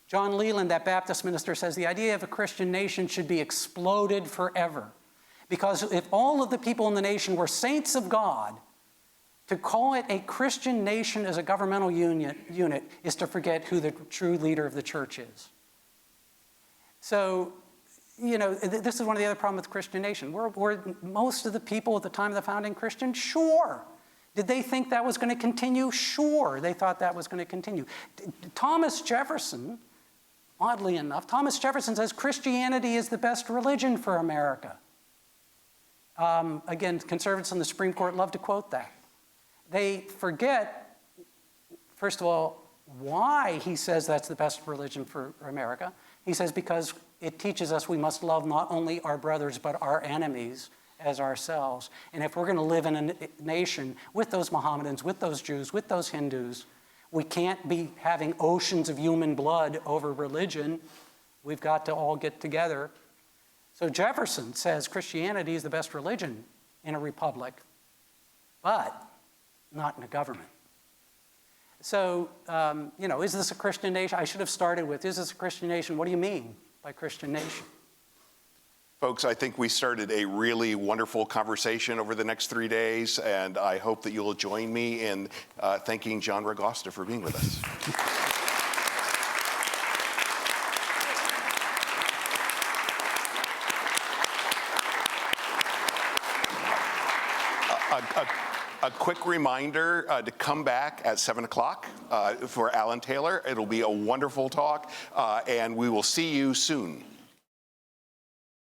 John Leland, that Baptist minister, says the idea of a Christian nation should be exploded forever. Because if all of the people in the nation were saints of God, to call it a Christian nation as a governmental unit is to forget who the true leader of the church is. So, you know, this is one of the other problems with the Christian nation. Were most of the people at the time of the founding Christian? Sure. Did they think that was going to continue? Sure, they thought that was going to continue. Thomas Jefferson, oddly enough, Thomas Jefferson says Christianity is the best religion for America. Again, conservatives on the Supreme Court love to quote that. They forget, first of all, why he says that's the best religion for America. He says because it teaches us we must love not only our brothers but our enemies as ourselves. And if we're going to live in a nation with those Mohammedans, with those Jews, with those Hindus, we can't be having oceans of human blood over religion. We've got to all get together. So Jefferson says Christianity is the best religion in a republic, but not in a government. So, is this a Christian nation? I should have started with, is this a Christian nation? What do you mean by Christian nation? Folks, I think we started a really wonderful conversation over the next 3 days, and I hope that you'll join me in thanking John Ragosta for being with us. A quick reminder to come back at 7 o'clock for Alan Taylor. It'll be a wonderful talk, and we will see you soon.